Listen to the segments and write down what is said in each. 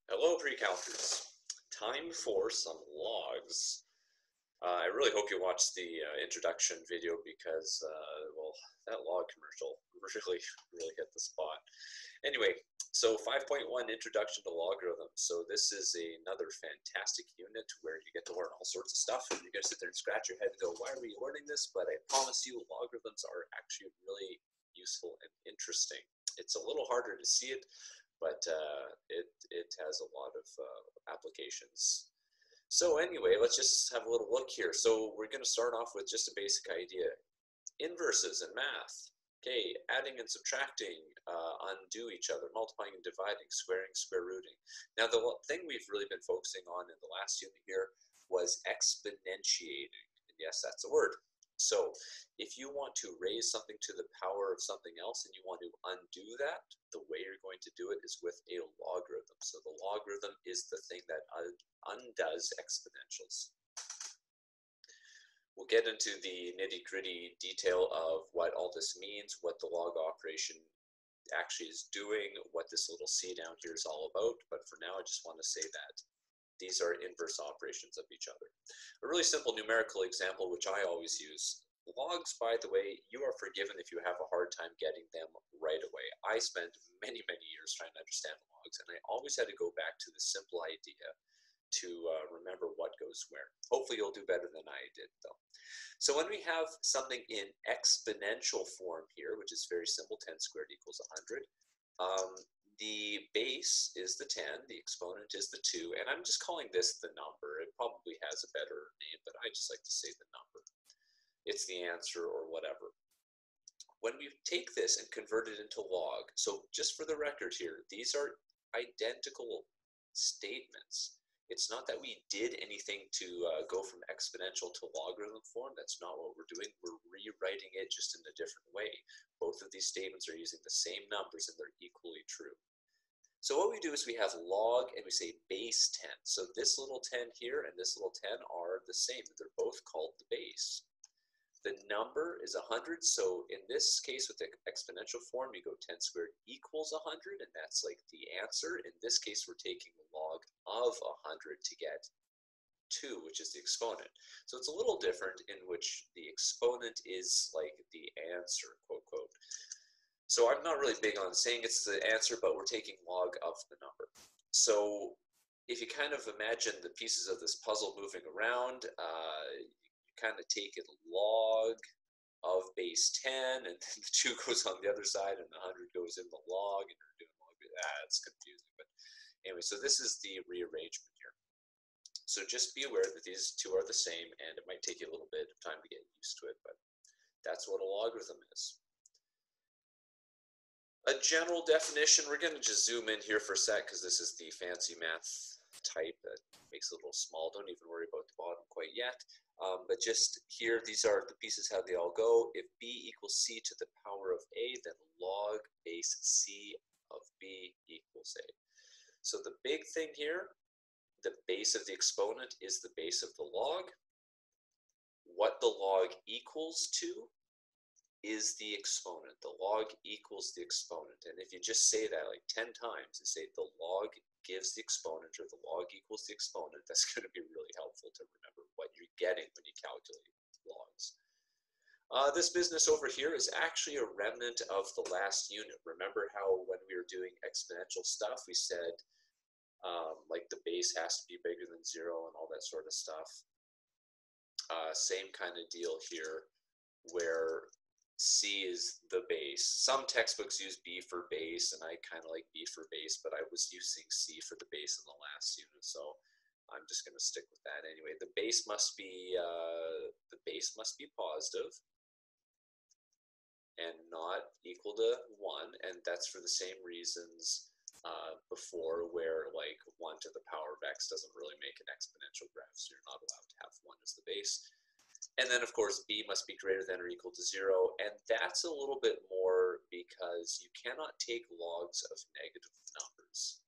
Hello, pre-counters. Time for some logs. I really hope you watched the introduction video because, well, that log commercial really hit the spot. Anyway, so 5.1 Introduction to Logarithms. So this is another fantastic unit where you get to learn all sorts of stuff, and you're going to sit there and scratch your head and go, why are we learning this? But I promise you, logarithms are actually really useful and interesting. It's a little harder to see it, but it has a lot of applications. So anyway, let's just have a little look here. So we're going to start off with just a basic idea. Inverses in math. Okay, adding and subtracting undo each other, multiplying and dividing, squaring, square rooting. Now the thing we've really been focusing on in the last unit here was exponentiating. And yes, that's a word. So if you want to raise something to the power of something else and you want to undo that, the way you're going to do it is with a logarithm. So the logarithm is the thing that undoes exponentials. We'll get into the nitty-gritty detail of what all this means, what the log operation actually is doing, what this little c down here is all about, but for now I just want to say that these are inverse operations of each other. A really simple numerical example, which I always use. Logs, by the way, you are forgiven if you have a hard time getting them right away. I spent many years trying to understand logs, and I always had to go back to the simple idea to remember what goes where. Hopefully you'll do better than I did, though. So when we have something in exponential form here, which is very simple, 10 squared equals 100, the base is the 10, the exponent is the 2, and I'm just calling this the number. It probably has a better name, but I just like to say the number. It's the answer or whatever. When we take this and convert it into log, so just for the record here, these are identical statements. It's not that we did anything to go from exponential to logarithm form. That's not what we're doing. We're rewriting it just in a different way. Both of these statements are using the same numbers and they're equally true. So what we do is we have log and we say base 10. So this little 10 here and this little 10 are the same. They're both called the base. The number is 100, so in this case with the exponential form, you go 10 squared equals 100, and that's like the answer. In this case, we're taking log of 100 to get 2, which is the exponent. So it's a little different in which the exponent is like the answer, quote, quote. So I'm not really big on saying it's the answer, but we're taking log of the number. So if you kind of imagine the pieces of this puzzle moving around, you kind of take it log of base 10, and then the 2 goes on the other side, and the 100 goes in the log, and you're doing log. It's confusing. But anyway, so this is the rearrangement here. So just be aware that these two are the same, and it might take you a little bit of time to get used to it, but that's what a logarithm is. A general definition, we're going to just zoom in here for a sec because this is the fancy math type that makes it a little small. Don't even worry about the bottom quite yet. But just here, these are the pieces, how they all go. If b equals c to the power of a, then log base c of b equals a. So the big thing here, the base of the exponent is the base of the log. What the log equals to is the exponent. The log equals the exponent. And if you just say that like 10 times and say the log gives the exponent or the log equals the exponent, that's going to be really helpful to remember what you're getting when you calculate logs. This business over here is actually a remnant of the last unit. Remember how when we were doing exponential stuff, we said like the base has to be bigger than 0 and all that sort of stuff. Same kind of deal here where C is the base. Some textbooks use B for base, and I kind of like B for base, but I was using C for the base in the last unit, so I'm just going to stick with that anyway. The base must be positive and not equal to 1, and that's for the same reasons before, where like 1 to the power of x doesn't really make an exponential graph, so you're not allowed to have 1 as the base. And then, of course, b must be greater than or equal to 0, and that's a little bit more because you cannot take logs of negative numbers.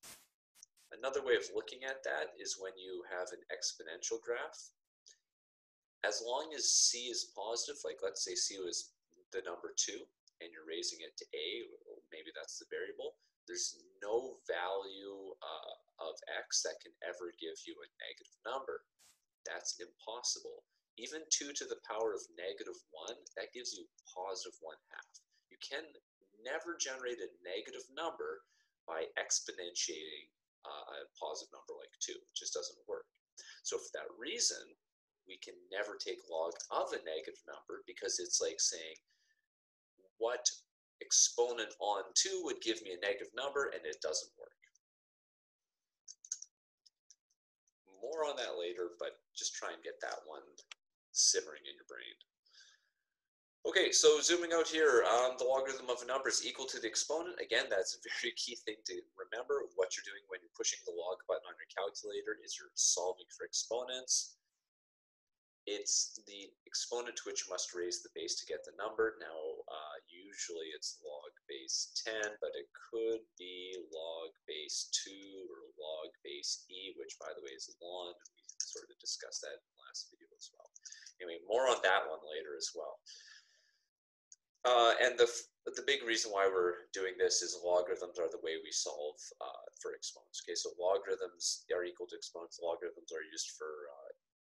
Another way of looking at that is when you have an exponential graph. As long as c is positive, like let's say c was the number 2, and you're raising it to a, maybe that's the variable, there's no value of x that can ever give you a negative number. That's impossible. Even 2 to the power of negative 1, that gives you positive 1/2. You can never generate a negative number by exponentiating a positive number like 2. It just doesn't work. So for that reason, we can never take log of a negative number, because it's like saying what exponent on 2 would give me a negative number, and it doesn't work. More on that later, but just try and get that one simmering in your brain. Okay, so zooming out here, the logarithm of a number is equal to the exponent. Again, that's a very key thing to remember. What you're doing when you're pushing the log button on your calculator is you're solving for exponents. It's the exponent to which you must raise the base to get the number. Now, usually it's log base 10, but it could be log base 2 or log base e, which, by the way, is ln. We sort of discussed that in the last video as well. Anyway, more on that one later as well. And the big reason why we're doing this is logarithms are the way we solve for exponents. Okay, so logarithms are equal to exponents. Logarithms are used for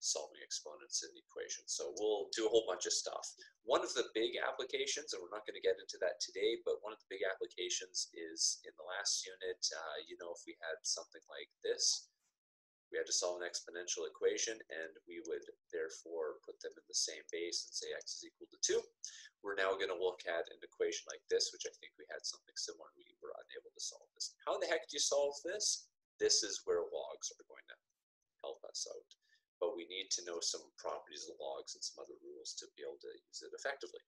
solving exponents in equations. So we'll do a whole bunch of stuff. One of the big applications, and we're not going to get into that today, but one of the big applications is in the last unit, if we had something like this, we had to solve an exponential equation, and we would therefore put them in the same base and say x is equal to 2. We're now going to look at an equation like this, which I think we had something similar, and we were unable to solve this. How the heck do you solve this? This is where logs are going to help us out. But we need to know some properties of logs and some other rules to be able to use it effectively.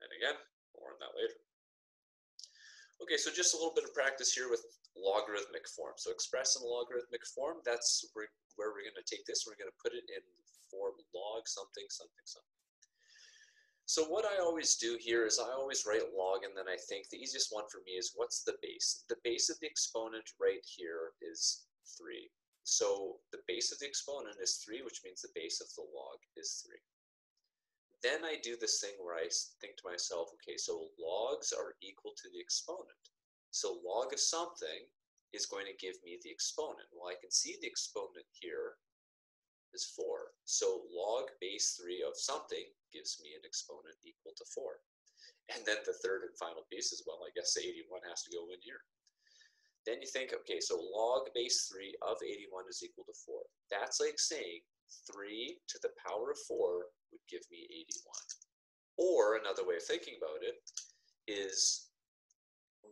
And again, more on that later. Okay, so just a little bit of practice here with logarithmic form. So express in logarithmic form, that's where we're going to take this. We're going to put it in form log something, something, something. So what I always do here is I always write log, and then I think the easiest one for me is what's the base? The base of the exponent right here is 3. So the base of the exponent is 3, which means the base of the log is 3. Then I do this thing where I think to myself, okay, so logs are equal to the exponent. So log of something is going to give me the exponent. Well, I can see the exponent here is 4. So log base 3 of something gives me an exponent equal to 4. And then the third and final piece is, well, I guess 81 has to go in here. Then you think, okay, so log base 3 of 81 is equal to 4. That's like saying 3 to the power of 4 would give me 81. Or another way of thinking about it is,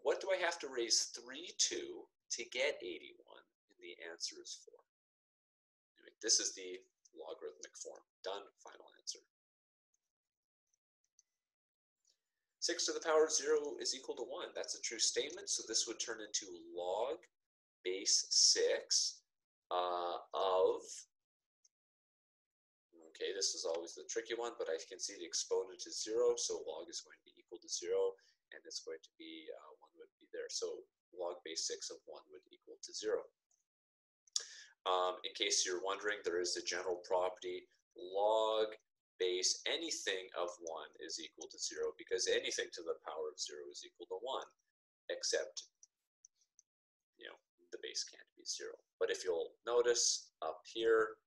what do I have to raise 3 to get 81? And the answer is 4. Anyway, this is the logarithmic form. Done, final answer. 6 to the power of 0 is equal to 1. That's a true statement, so this would turn into log base 6 of, okay, this is always the tricky one, but I can see the exponent is 0, so log is going to be equal to 0, and it's going to be, 1 would be there. So log base 6 of 1 would equal to 0. In case you're wondering, there is a general property, log base anything of 1 is equal to 0, because anything to the power of 0 is equal to 1, except, the base can't be 0. But if you'll notice up here,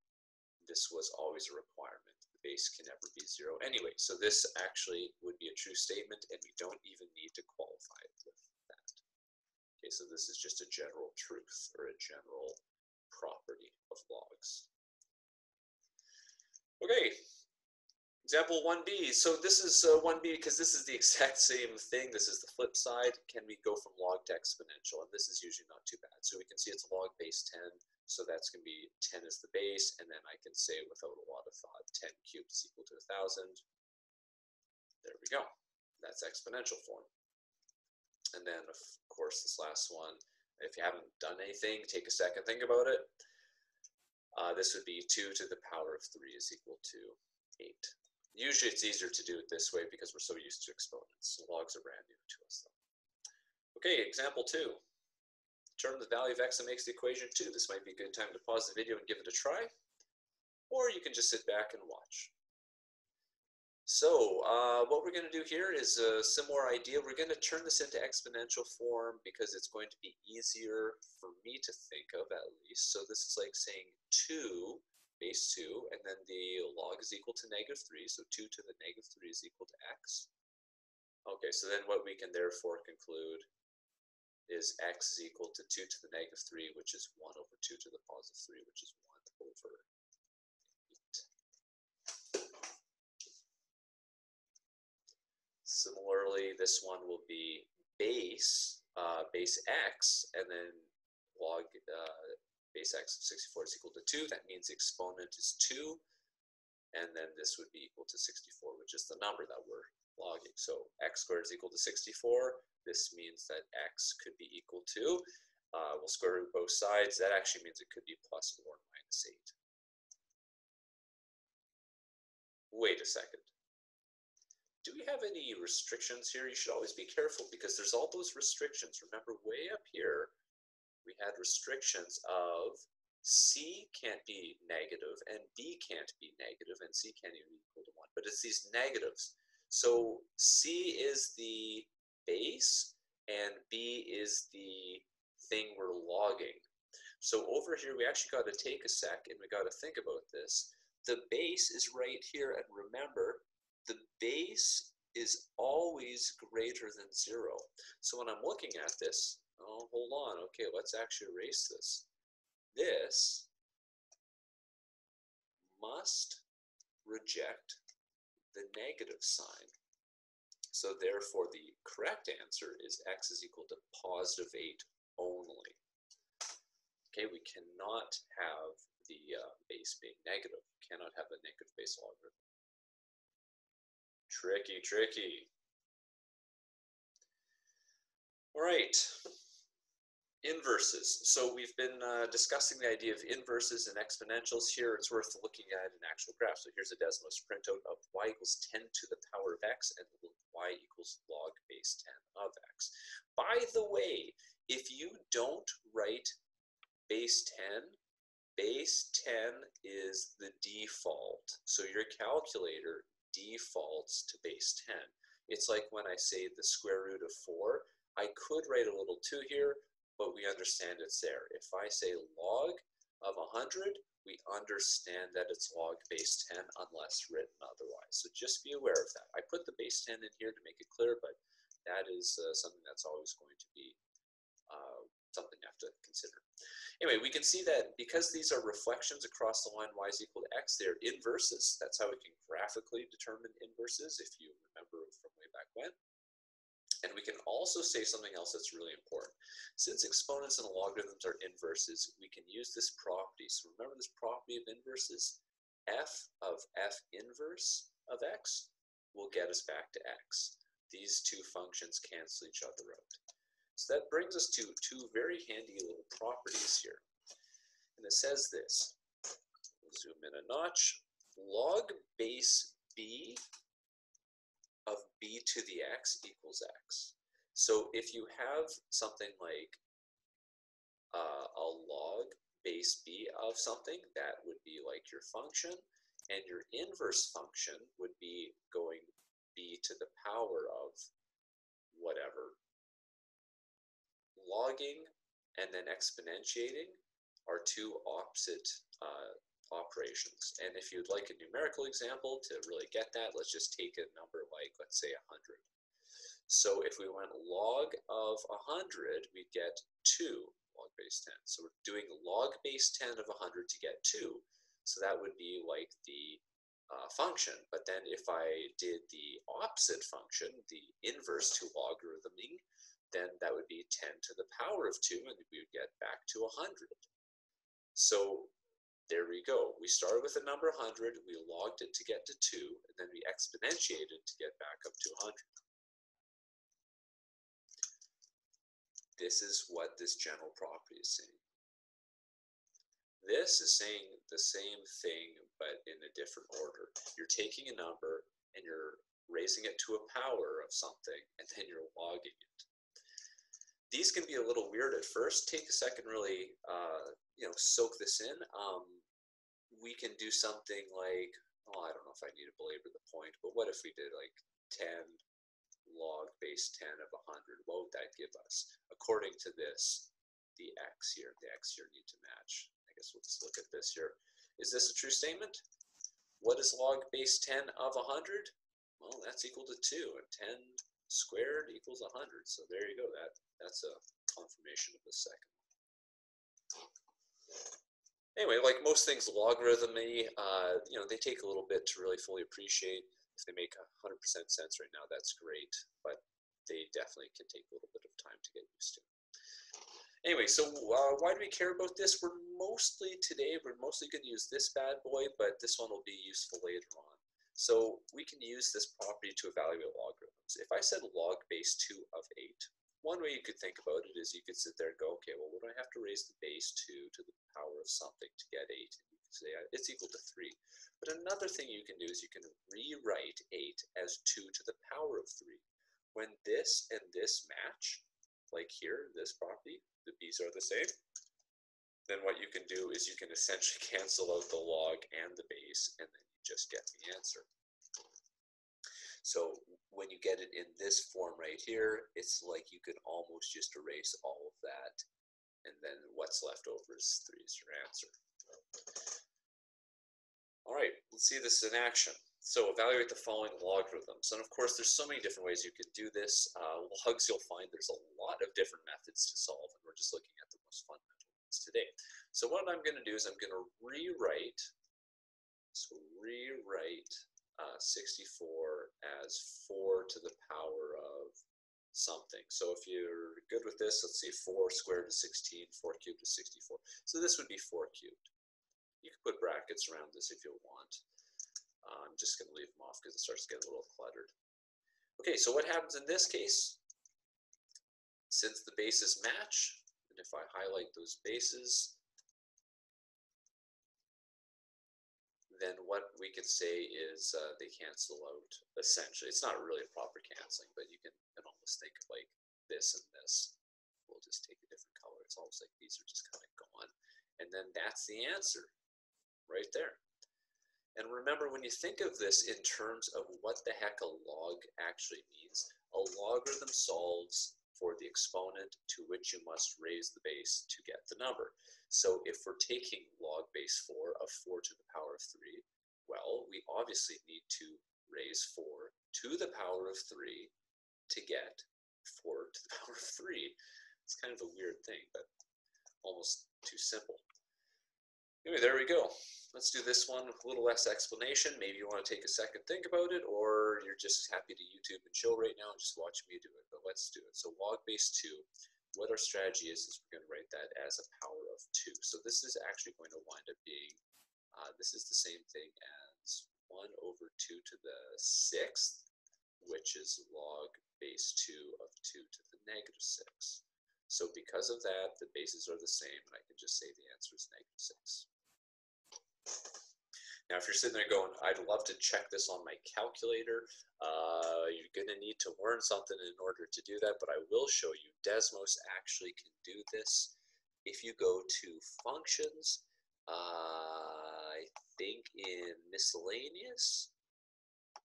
this was always a requirement. The base can never be 0 anyway. So this actually would be a true statement, and we don't even need to qualify it with that. Okay, so this is just a general truth or a general property of logs. Okay. Example 1b. So this is 1b because this is the exact same thing. This is the flip side. Can we go from log to exponential? And this is usually not too bad. So we can see it's log base 10. So that's going to be 10 as the base. And then I can say without a lot of thought, 10 cubed is equal to 1,000. There we go. That's exponential form. And then, of course, this last one, if you haven't done anything, take a second, think about it. This would be 2 to the power of 3 is equal to 8. Usually it's easier to do it this way because we're so used to exponents. So logs are brand new to us though. Okay, example 2. Determine the value of x that makes the equation 2. This might be a good time to pause the video and give it a try. Or you can just sit back and watch. So what we're going to do here is a similar idea. We're going to turn this into exponential form because it's going to be easier for me to think of at least. So this is like saying 2 base 2, and then the log is equal to -3, so 2 to the -3 is equal to x. Okay, so then what we can therefore conclude is x is equal to 2 to the -3, which is 1 over 2 to the +3, which is 1 over 8. Similarly, this one will be base x, and then log base x of 64 is equal to 2. That means the exponent is 2, and then this would be equal to 64, which is the number that we're logging. So x squared is equal to 64. This means that x could be equal to, we'll square root both sides. That actually means it could be plus or minus 8. Wait a second. Do we have any restrictions here? You should always be careful because there's all those restrictions. Remember, way up here, we had restrictions of c can't be negative, and b can't be negative, and c can't even be equal to 1. But it's these negatives. So c is the base, and b is the thing we're logging. So over here, we actually got to take a sec, and we got to think about this. The base is right here, and remember, the base is always greater than 0. So when I'm looking at this, oh, hold on, okay, let's actually erase this. This must reject the negative sign. So therefore, the correct answer is x is equal to +8 only. Okay, we cannot have the base being negative. We cannot have a negative base logarithm. Tricky, tricky. All right, inverses. So we've been discussing the idea of inverses and exponentials. Here it's worth looking at an actual graph. So here's a Desmos printout of y equals 10 to the power of x and y equals log base 10 of x. By the way, if you don't write base 10, base 10 is the default. So your calculator defaults to base 10. It's like when I say the square root of 4, I could write a little 2 here, but we understand it's there. If I say log of 100, we understand that it's log base 10 unless written otherwise. So just be aware of that. I put the base 10 in here to make it clear, but that is something that's always going to be something you have to consider. Anyway, we can see that because these are reflections across the line y is equal to x, they're inverses. That's how we can graphically determine inverses, if you remember from way back when. And we can also say something else that's really important. Since exponents and logarithms are inverses, we can use this property. So remember this property of inverses? F of f inverse of x will get us back to x. These two functions cancel each other out. So that brings us to two very handy little properties here. And it says this. We'll zoom in a notch. Log base b of b to the x equals x. So if you have something like a log base b of something, that would be like your function, and your inverse function would be going b to the power of whatever. Logging and then exponentiating are two opposite operations. And if you'd like a numerical example to really get that, let's just take a number like, let's say 100. So if we went log of 100, we'd get 2 log base 10. So we're doing log base 10 of 100 to get 2. So that would be like the function. But then if I did the opposite function, the inverse to logarithming, then that would be 10 to the power of 2, and we would get back to 100. So there we go. We started with the number 100, we logged it to get to 2, and then we exponentiated to get back up to 100. This is what this general property is saying. This is saying the same thing, but in a different order. You're taking a number, and you're raising it to a power of something, and then you're logging it. These can be a little weird at first. Take a second, really, soak this in. We can do something like well, I don't know if I need to belabor the point, but what if we did like 10 log base 10 of 100? What would that give us? According to this, the x here need to match. I guess we'll just look at this here. Is this a true statement? What is log base 10 of 100? Well, that's equal to 2, and 10 squared equals 100. So there you go. That's a confirmation of the second one. Anyway, like most things logarithmy, they take a little bit to really fully appreciate. If they make 100% sense right now, that's great, but they definitely can take a little bit of time to get used to. Anyway, so why do we care about this? We're mostly going to use this bad boy, but this one will be useful later on. So we can use this property to evaluate logarithms. If I said log base 2 of 8, one way you could think about it is you could sit there and go, okay, well, what do I have to raise the base 2 to the power of something to get 8? And you can say it's equal to 3. But another thing you can do is you can rewrite 8 as 2 to the power of 3. When this and this match, like here, this property, the b's are the same, then what you can do is you can essentially cancel out the log and the base, and then you just get the answer. So when you get it in this form right here, it's like you can almost just erase all of that, and then what's left over is 3 is your answer. All right, let's see this in action. So evaluate the following logarithms. And of course, there's so many different ways you could do this. Logs, you'll find there's a lot of different methods to solve, and we're just looking at the most fundamental ones today. So what I'm going to do is I'm going to rewrite 64 as 4 to the power of something. So if you're good with this, let's see, 4 squared is 16, 4 cubed is 64. So this would be 4 cubed. You can put brackets around this if you want. I'm just going to leave them off because it starts to get a little cluttered. Okay, so what happens in this case? Since the bases match, and if I highlight those bases, then what we can say is they cancel out, essentially. It's not really a proper canceling, but you can almost think of like this and this. We'll just take a different color. It's almost like these are just kind of gone. And then that's the answer right there. And remember, when you think of this in terms of what the heck a log actually means, a logarithm solves for the exponent to which you must raise the base to get the number. So if we're taking log base 4 of 4 to the power of 3, well, we obviously need to raise 4 to the power of 3 to get 4 to the power of 3. It's kind of a weird thing, but almost too simple. Anyway, there we go. Let's do this one with a little less explanation. Maybe you want to take a second, think about it, or you're just happy to YouTube and chill right now and just watch me do it. But let's do it. So log base 2, what our strategy is we're going to write that as a power of 2. So this is actually going to wind up being, this is the same thing as 1 over 2 to the 6th, which is log base 2 of 2 to the negative 6. So because of that, the bases are the same, and I can just say the answer is negative 6. Now, if you're sitting there going, I'd love to check this on my calculator, you're going to need to learn something in order to do that, but I will show you. Desmos actually can do this. If you go to functions, I think in miscellaneous,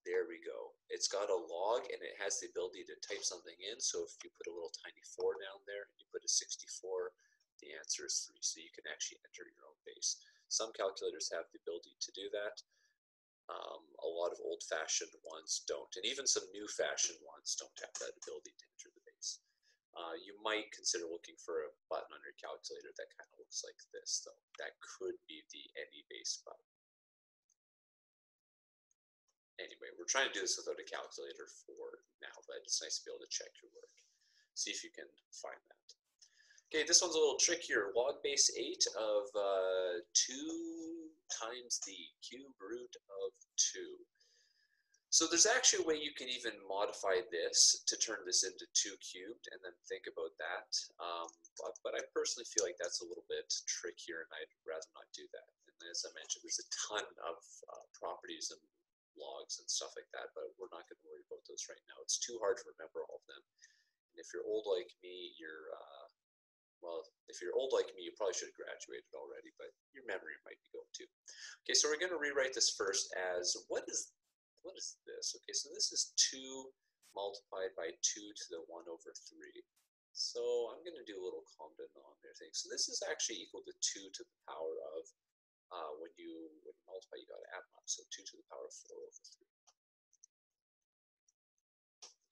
there we go. It's got a log, and it has the ability to type something in. So if you put a little tiny 4 down there, and you put a 64, the answer is 3. So you can actually enter your own base. Some calculators have the ability to do that. A lot of old-fashioned ones don't, and even some new-fashioned ones don't have that ability to enter the base. You might consider looking for a button on your calculator that kind of looks like this, though. That could be the any base button. Anyway, we're trying to do this without a calculator for now, but it's nice to be able to check your work. See if you can find that. Okay, this one's a little trickier. Log base 8 of 2 times the cube root of 2. So there's actually a way you can even modify this to turn this into 2 cubed and then think about that. But I personally feel like that's a little bit trickier, and I'd rather not do that. And as I mentioned, there's a ton of properties and logs and stuff like that, but we're not going to worry about those right now. It's too hard to remember all of them. And if you're old like me, you're well, if you're old like me, you probably should have graduated already, but your memory might be going too. Okay, so we're going to rewrite this first as, what is this? Okay, so this is 2 multiplied by 2 to the 1 over 3. So I'm going to do a little common denominator thing. So this is actually equal to 2 to the power of, when you multiply, you got to add them up. So 2 to the power of 4 over 3.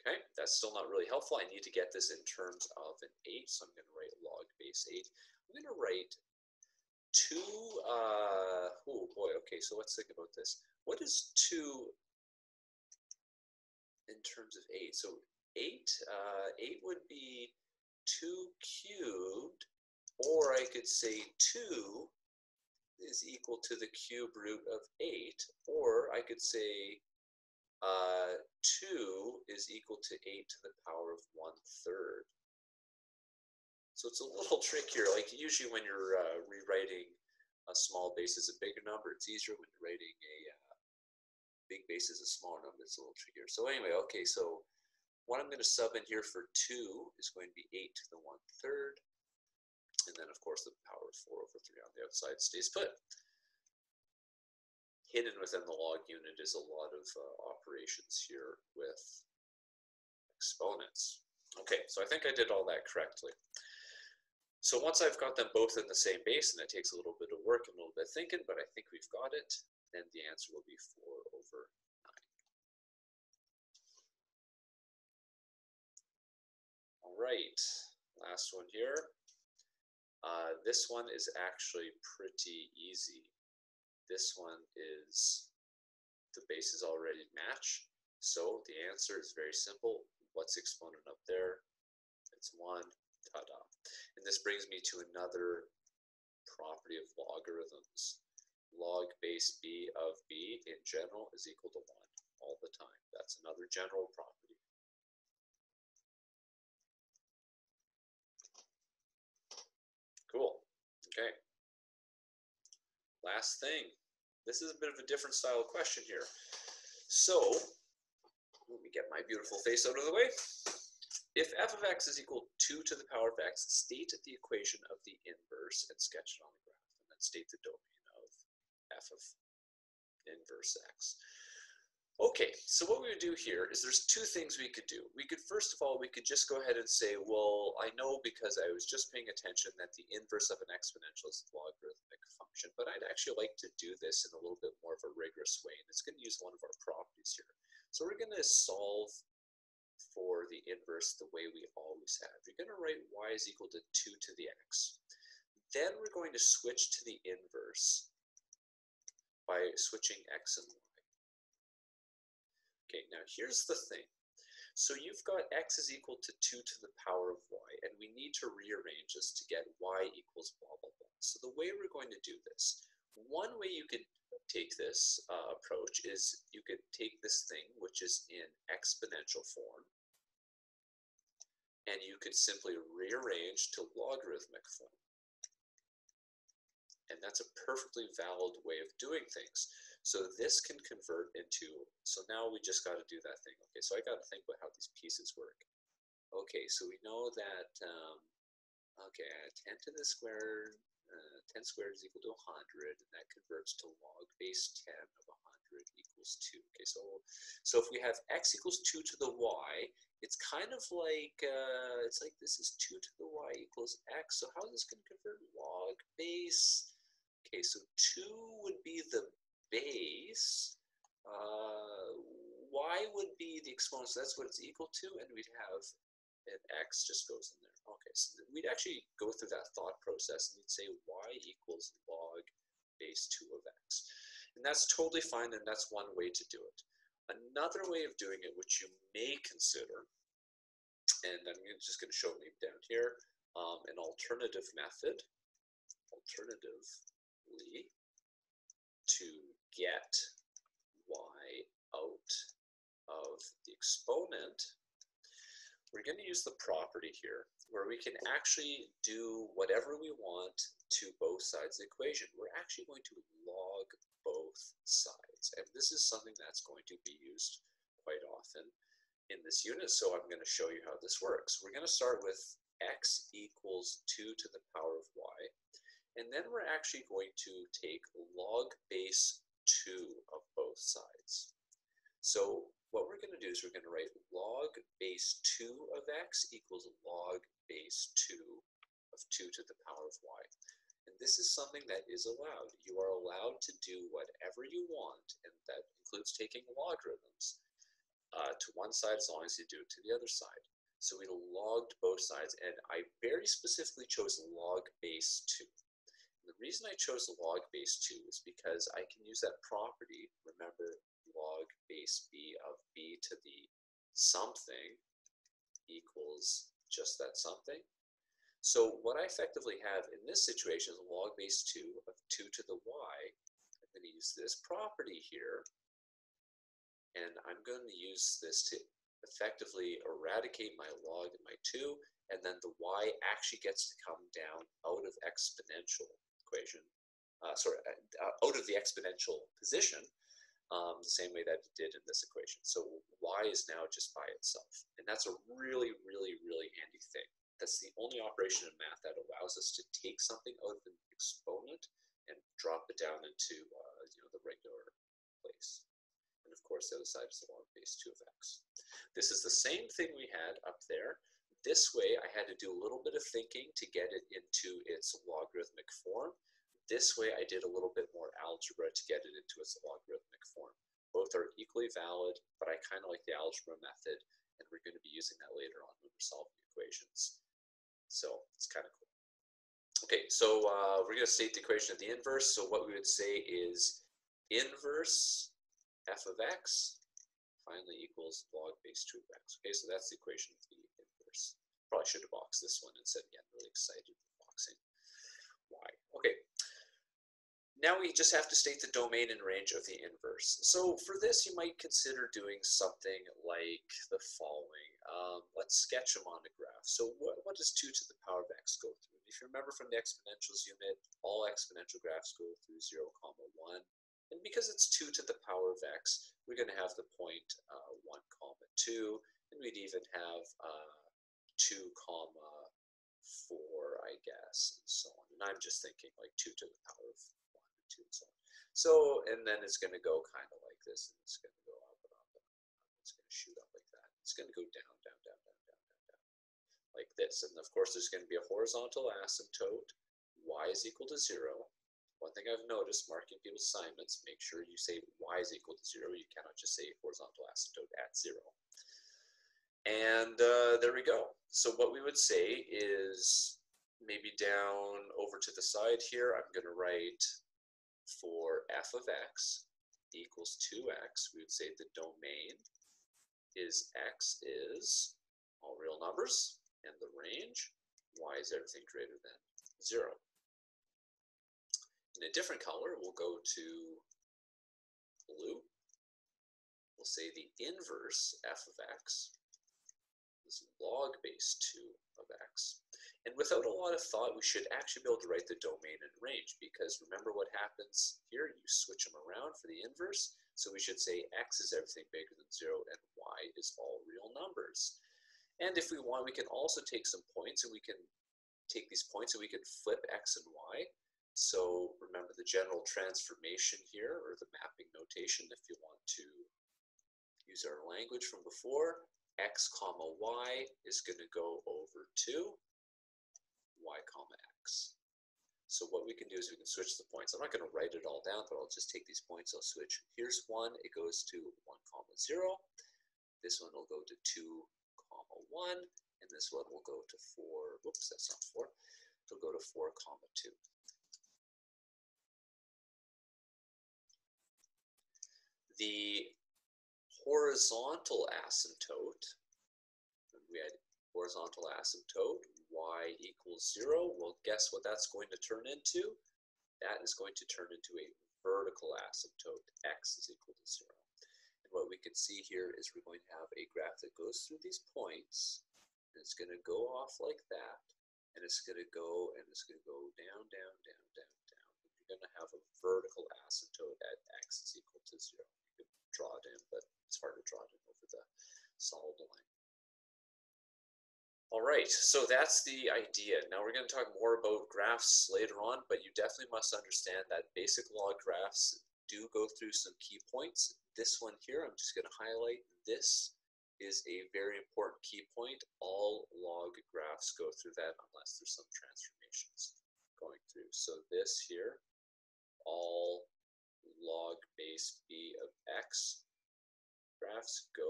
Okay, that's still not really helpful. I need to get this in terms of an 8, so I'm going to write log base 8. I'm going to write 2, oh boy, okay, so let's think about this. What is 2 in terms of 8? So 8 would be 2 cubed, or I could say 2 is equal to the cube root of 8, or I could say 2 is equal to 8 to the power of 1/3. So it's a little trickier. Like usually when you're rewriting a small base as a bigger number, it's easier. When you're writing a big base as a smaller number, it's a little trickier. So anyway, okay, so what I'm going to sub in here for 2 is going to be 8 to the 1/3. And then, of course, the power of 4 over 3 on the outside stays put. Hidden within the log unit is a lot of operations here with exponents. Okay, so I think I did all that correctly. So once I've got them both in the same base, and it takes a little bit of work and a little bit of thinking, but I think we've got it, then the answer will be 4 over 9. All right, last one here. This one is actually pretty easy. This one is, the bases already match, so the answer is very simple. What's exponent up there? It's 1, ta-da. And this brings me to another property of logarithms. Log base b of b in general is equal to 1 all the time. That's another general property. Cool. Okay. Last thing. This is a bit of a different style of question here. So, let me get my beautiful face out of the way. If f of x is equal to 2 to the power of x, state the equation of the inverse and sketch it on the graph, and then state the domain of f of inverse x. Okay, so what we would do here is there's 2 things we could do. We could, first of all, we could just go ahead and say, well, I know because I was just paying attention that the inverse of an exponential is a logarithmic function, but I'd actually like to do this in a little bit more of a rigorous way, and it's going to use one of our properties here. So we're going to solve for the inverse the way we always have. You're going to write y is equal to 2 to the x. Then we're going to switch to the inverse by switching x and y. Okay, now here's the thing. So you've got x is equal to 2 to the power of y, and we need to rearrange this to get y equals blah, blah, blah. So the way we're going to do this, one way you could take this approach is you could take this thing, which is in exponential form, and you could simply rearrange to logarithmic form. And that's a perfectly valid way of doing things. So this can convert into, so now we just got to do that thing. Okay, so I got to think about how these pieces work. Okay, so we know that, okay, 10 to the squared, 10 squared is equal to 100, and that converts to log base 10 of 100 equals 2. Okay, so if we have x equals 2 to the y, it's kind of like, it's like this is 2 to the y equals x. So how is this going to convert? Log base. Okay, so 2 would be the base. Y would be the exponent, so that's what it's equal to, and we'd have an x just goes in there. Okay, so we'd actually go through that thought process and we'd say y equals log base 2 of x. And that's totally fine, and that's one way to do it. Another way of doing it, which you may consider, and I'm just going to show it down here, an alternative method, alternatively, to get y out of the exponent, we're going to use the property here where we can actually do whatever we want to both sides of the equation. We're actually going to log both sides, and this is something that's going to be used quite often in this unit, so I'm going to show you how this works. We're going to start with x equals 2 to the power of y. And then we're actually going to take log base 2 of both sides. So what we're going to do is we're going to write log base 2 of x equals log base 2 of 2 to the power of y. And this is something that is allowed. You are allowed to do whatever you want, and that includes taking logarithms to one side as long as you do it to the other side. So we logged both sides, and I very specifically chose log base 2. And the reason I chose log base 2 is because I can use that property, remember, log base b of b to the something equals just that something. So what I effectively have in this situation is log base 2 of 2 to the y. I'm going to use this property here, and I'm going to use this to effectively eradicate my log and my 2, and then the y actually gets to come down out of exponential equation, out of the exponential position, the same way that it did in this equation. So y is now just by itself, and that's a really, really, really handy thing. That's the only operation in math that allows us to take something out of an exponent and drop it down into the regular place. And of course, the other side is the log base 2 of x. This is the same thing we had up there. This way, I had to do a little bit of thinking to get it into its logarithmic form. This way, I did a little bit more algebra to get it into its logarithmic form. Both are equally valid, but I kind of like the algebra method, and we're going to be using that later on when we're solving equations. So it's kind of cool. Okay, so we're going to state the equation of the inverse. So what we would say is inverse f of x finally equals log base 2 of x. Okay, so that's the equation of the inverse. Probably should have boxed this one instead. Again, really excited with boxing y. Okay. Now we just have to state the domain and range of the inverse. So for this, you might consider doing something like the following. Let's sketch them on a graph. So what does 2 to the power of x go through? If you remember from the exponentials unit, all exponential graphs go through 0, 1. And because it's 2 to the power of x, we're going to have the point 1, 2, and we'd even have 2, 4, I guess, and so on. And I'm just thinking like 2 to the power of 1 and 2 and so on. So, and then it's going to go kind of like this, and it's going to go up and up and up. It's going to shoot up like that. It's going to go down, down, down, down, down, down, down, like this. And of course, there's going to be a horizontal asymptote. Y is equal to 0. One thing I've noticed marking people's assignments, make sure you say y is equal to 0. You cannot just say horizontal asymptote at 0. And there we go. So what we would say is maybe down over to the side here, I'm going to write for f of x equals 2x. We would say the domain is x is all real numbers, and the range, y is everything greater than 0. In a different color, we'll go to blue. We'll say the inverse f of x is log base 2 of x. And without a lot of thought, we should actually be able to write the domain and range, because remember what happens here? You switch them around for the inverse. So we should say x is everything bigger than 0 and y is all real numbers. And if we want, we can also take some points, and we can take these points and we can flip x and y. So remember the general transformation here, or the mapping notation, if you want to use our language from before. X comma y is going to go over to y comma x. So what we can do is we can switch the points. I'm not going to write it all down, but I'll just take these points. I'll switch. Here's 1. It goes to 1 comma 0. This one will go to 2 comma 1. And this one will go to 4. Whoops, that's not 4. It'll go to 4 comma 2. The horizontal asymptote, we had horizontal asymptote, y equals 0. Well, guess what that's going to turn into? That is going to turn into a vertical asymptote, x is equal to 0. And what we can see here is we're going to have a graph that goes through these points, and it's going to go off like that, and it's going to go, and it's going to go down, down, down, down, down. And you're going to have a vertical asymptote at x is equal to 0. You could draw it in, but it's hard to draw it in over the solid line. All right, so that's the idea. Now we're going to talk more about graphs later on, but you definitely must understand that basic log graphs do go through some key points. This one here, I'm just going to highlight. This is a very important key point. All log graphs go through that unless there's some transformations going through. So this here, all log base b of x graphs go,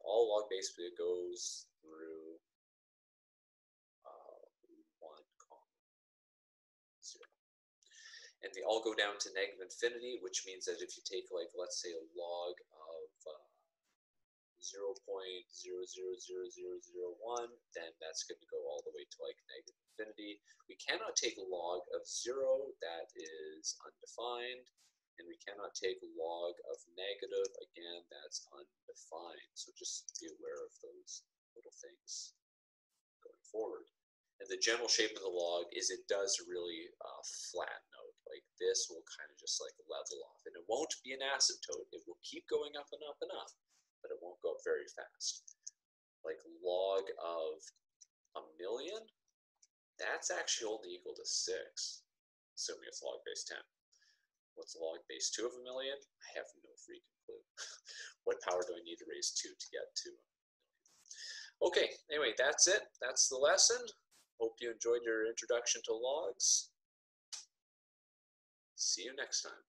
all log base b goes through 1, 0. And they all go down to negative infinity, which means that if you take, like, let's say a log of 0.000001, then that's going to go all the way to like negative infinity. We cannot take a log of 0, that is undefined, and we cannot take a log of negative, again, that's undefined. So just be aware of those little things going forward. And the general shape of the log is it does really flatten out. Like this will kind of just like level off. And it won't be an asymptote. It will keep going up and up and up, but it won't go up very fast. Like log of 1,000,000, that's actually only equal to 6, assuming it's log base 10. What's log base 2 of 1,000,000? I have no freaking clue. What power do I need to raise 2 to get to 1,000,000? Okay, anyway, that's it. That's the lesson. Hope you enjoyed your introduction to logs. See you next time.